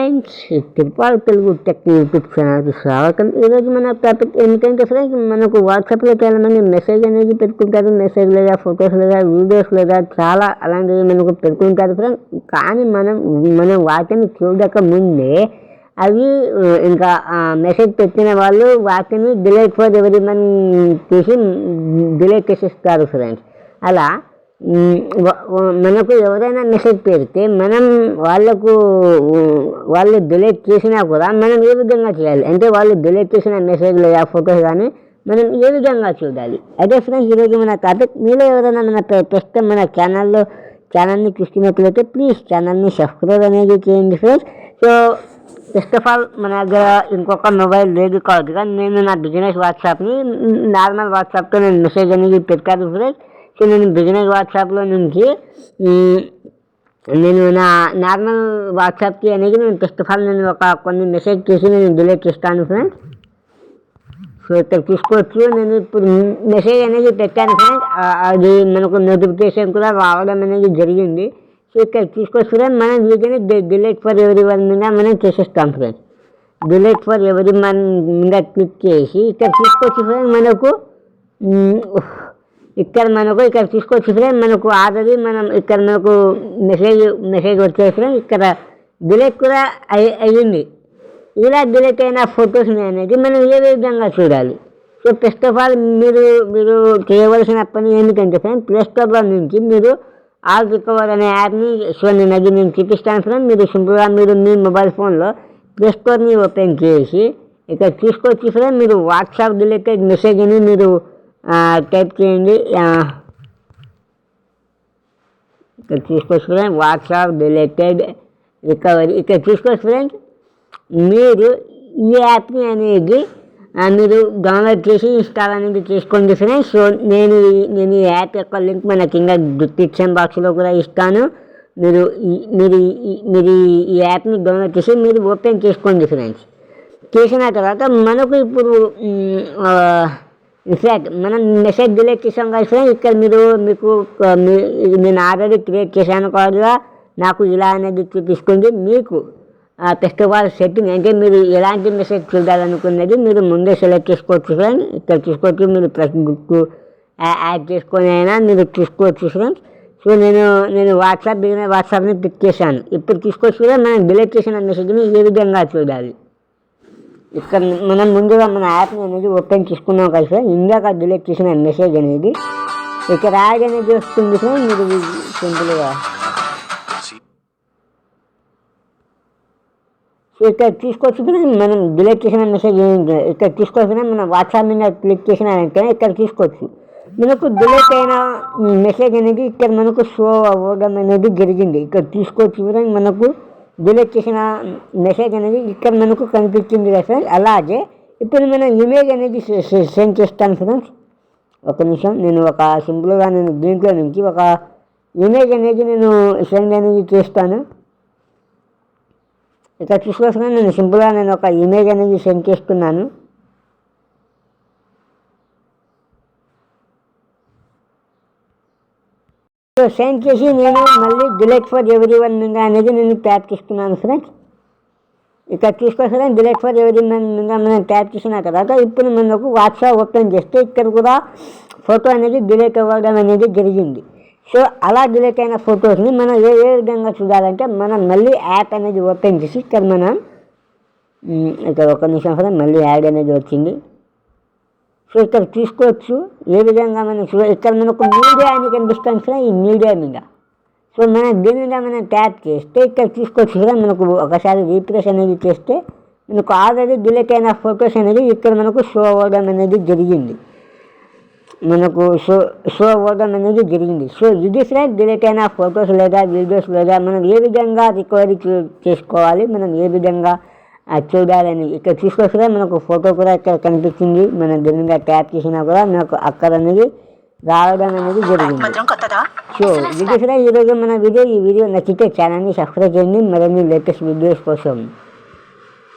Friends, Tirupal Telugu tech YouTube ఛానల్కి స్వాగతం. ఈరోజు మన టాపిక్ ఏమిటంటే ఫ్రెండ్స్, మనకు వాట్సాప్లో చాలామంది మెసేజ్ అనేది పెట్టుకుంటారు. మెసేజ్ లేదా ఫొటోస్ లేదా వీడియోస్ లేదా చాలా అలాంటివి మనకు పెట్టుకుంటారు ఫ్రెండ్స్. కానీ మనం వాటిని చూడక ముందే అవి ఇంకా మెసేజ్ పెట్టిన వాళ్ళు వాటిని డిలీట్ ఫర్ ఎవరి వన్ తీసి డిలీట్ చేసేస్తారు ఫ్రెండ్స్. అలా మనకు ఎవరైనా మెసేజ్ పెడితే మనం వాళ్ళు డిలీట్ చేసినా కూడా మనం ఏ విధంగా చేయాలి అంటే, వాళ్ళు డిలీట్ చేసిన మెసేజ్ లేదా ఫొటోస్ కానీ మనం ఏ విధంగా చూడాలి. అయితే ఫ్రెండ్స్, ఈరోజు మన టాపిక్. మీలో ఎవరైనా మన ప్రస్తుతం మన ఛానల్ని చూస్తున్నట్లయితే ప్లీజ్ ఛానల్ని సబ్స్క్రైబ్ అనేది చేయండి friends. So first of all, మన దగ్గర ఇంకొక మొబైల్ లేదు కాదు, కానీ నేను నా బిజినెస్ వాట్సాప్ని నార్మల్ వాట్సాప్తో నేను మెసేజ్ అనేది పెట్టాను ఫ్రెండ్స్. సో నేను బిజినెస్ వాట్సాప్లో నుంచి నేను నా నార్మల్ వాట్సాప్కి అనేది నేను ఫస్ట్ ఆఫ్ ఆల్ నేను కొన్ని మెసేజ్ చేసి నేను డిలీట్ చేస్తాను ఫ్రెండ్స్. సో ఇక్కడ చూసుకోవచ్చు, నేను ఇప్పుడు మెసేజ్ అనేది పెట్టాను ఫ్రెండ్స్. అది మనకు నోటిఫికేషన్ కూడా రావడం అనేది జరిగింది. సో ఇక్కడ చూసుకోవచ్చు ఫ్రెండ్స్, మనం వీటిని డిలీట్ ఫర్ ఎవరి వన్ మీద మనం చేసేస్తాం ఫ్రెండ్స్. డిలీట్ ఫర్ ఎవరి వన్ మీద క్లిక్ చేసి ఇక్కడ చూసుకోవచ్చు ఫ్రెండ్స్, ఇక్కడ చూసుకోవచ్చు ఫ్రెండ్స్, మనకు ఆల్రెడీ ఇక్కడ మనకు మెసేజ్ వచ్చేసి ఫ్రెండ్స్ ఇక్కడ డిలీట్ కూడా అయ్యింది. ఇలా డిలీట్ అయిన ఫొటోస్ని అనేది మనం ఏ విధంగా చూడాలి. సో ఫస్ట్ ఆఫ్ ఆల్ మీరు చేయవలసిన పని ఏమిటంటే ఫ్రెండ్స్, ప్లే స్టోర్లో నుంచి మీరు ఆల్ రికవర్ అనే యాప్ని నేను చూపిస్తాను ఫ్రెండ్స్. మీరు సింపుల్గా మీ మొబైల్ ఫోన్లో ప్లే స్టోర్ని ఓపెన్ చేసి ఇక్కడ చూసుకోవచ్చు ఫ్రెండ్స్, మీరు వాట్సాప్ డిలీటెడ్ మెసేజ్ అని మీరు టైప్ చేయండి. ఇక్కడ చూసుకోవచ్చు ఫ్రెండ్స్, వాట్సాప్ డిలీటెడ్ రికవరీ. ఇక్కడ చూసుకోవచ్చు ఫ్రెండ్స్, మీరు ఈ యాప్ని అనేది మీరు డౌన్లోడ్ చేసి ఇన్స్టాల్ అనేది చేసుకోండి ఫ్రెండ్స్. సో నేను ఈ యాప్ యొక్క లింక్ మన కింద డిస్క్రిప్షన్ బాక్స్లో కూడా ఇస్తాను. మీరు ఈ యాప్ని డౌన్లోడ్ చేసి మీరు ఓపెన్ చేసుకోండి ఫ్రెండ్స్. చేసిన తర్వాత మనకు ఇప్పుడు ఇన్ఫ్యాక్ట్ మనం మెసేజ్ డిలీట్ చేసాం కదా ఫ్రెండ్స్. ఇక్కడ నేను ఆల్రెడీ క్రియేట్ చేశాను కదా, నాకు ఇలా అనేది చూపిస్తుంది. మీకు ఫస్ట్ ఆఫ్ ఆల్ సెట్టింగ్ అంటే మీరు ఎలాంటి మెసేజ్ చూడాలనుకున్నది మీరు ముందే సెలెక్ట్ చేసుకోవచ్చు ఫ్రెండ్స్. ఇక్కడ చూసుకోవచ్చు, మీరు ప్లస్ గుర్తు యాడ్ చేసుకొని అయినా మీరు చూసుకోవచ్చు ఫ్రెండ్స్. సో నేను వాట్సాప్ని పిక్ చేశాను. ఇప్పుడు చూసుకోవచ్చు ఫ్రెండ్స్, మనం డిలీట్ చేసిన మెసేజ్ని ఏ విధంగా చూడాలి. ఇక్కడ మనం ముందుగా మన యాప్ని అనేది ఓపెన్ చేసుకున్నాం కదా ఫ్రెండ్స్. ఇందాక డిలీట్ చేసిన మెసేజ్ అనేది ఇక్కడ యాడ్ అనేది వస్తుంది ఫ్రెండ్స్. మీరు సింపుల్గా సో ఇక్కడ చూసుకోవచ్చు ఫ్రెండ్స్, మనం డిలీట్ చేసిన మెసేజ్ ఇక్కడ చూసుకోవచ్చు ఫ్రెండ్స్. మన వాట్సాప్ మీద క్లిక్ చేసిన వెంటనే ఇక్కడ చూసుకోవచ్చు, మనకు డిలీట్ అయిన మెసేజ్ అనేది ఇక్కడ మనకు షో అవ్వడం అనేది జరిగింది. ఇక్కడ చూసుకోవచ్చు ఫ్రెండ్స్, మనకు డిలీట్ చేసిన మెసేజ్ అనేది ఇక్కడ మనకు కనిపించింది కదా ఫ్రెండ్స్. అలాగే ఇప్పుడు మనం ఇమేజ్ అనేది సెండ్ చేస్తాను ఫ్రెండ్స్. ఒక నిమిషం, నేను సింపుల్గా దీంట్లో నుంచి ఒక ఇమేజ్ అనేది నేను సెండ్ అనేది చేస్తాను. ఇక్కడ చూసుకొస్తున్నా, నేను సింపుల్గా ఒక ఇమేజ్ అనేది సెండ్ చేస్తున్నాను. సో సెండ్ చేసి నేను మళ్ళీ డిలీట్ ఫర్ ఎవరి వన్ మీద అనేది నేను ట్యాప్ చేస్తున్నాను ఫ్రెండ్స్. ఇక్కడ చూసుకోవచ్చు, డిలీట్ ఫర్ ఎవరి వన్ మీద మనం ట్యాప్ చేసిన తర్వాత ఇప్పుడు మనకు వాట్సాప్ ఓపెన్ చేస్తే ఇక్కడ కూడా ఫోటో అనేది డిలీట్ అవ్వడం అనేది జరిగింది. సో అలా డిలీట్ అయిన ఫొటోస్ని మనం ఏ విధంగా చూడాలంటే, మనం మళ్ళీ యాప్ అనేది ఓపెన్ చేసి ఇక్కడ ఒక నిమిషం ఫ్రెండ్స్, మళ్ళీ యాడ్ అనేది వచ్చింది. సో ఇక్కడ చూసుకోవచ్చు ఏ విధంగా మనం ఇక్కడ మనకు మీడియా అని కనిపిస్తుంది ఫ్రెండ్స్. ఈ మీడియా మీద సో దీని మీద మనం ట్యాప్ చేస్తే ఇక్కడ చూసుకోవచ్చు ఫ్రెండ్స్, మనకు ఒకసారి రీఫ్రెష్ అనేది చేస్తే మనకు ఆల్రెడీ డిలీట్ అయిన ఫొటోస్ అనేది ఇక్కడ మనకు షో అవ్వడం అనేది జరిగింది. సో ఇది ఫ్రెండ్స్, డిలీట్ అయిన ఫొటోస్ లేదా వీడియోస్ లేదా మనం ఏ విధంగా రికవరీ చేసుకోవాలి, మనం ఏ విధంగా చూడాలని. ఇక్కడ చూసుకోవచ్చు, మనకు ఫోటో కూడా ఇక్కడ కనిపించింది. మనం దీని మీద ట్యాప్ చేసినా కూడా మనకు అక్కడ అనేది రావడం అనేది జరిగింది. సో ఇది ఫ్రెండ్స్ ఈరోజు మన ఈ వీడియో నచ్చితే ఛానల్ని సబ్స్క్రైబ్ చేయండి మరిన్ని లేటెస్ట్ వీడియోస్ కోసం.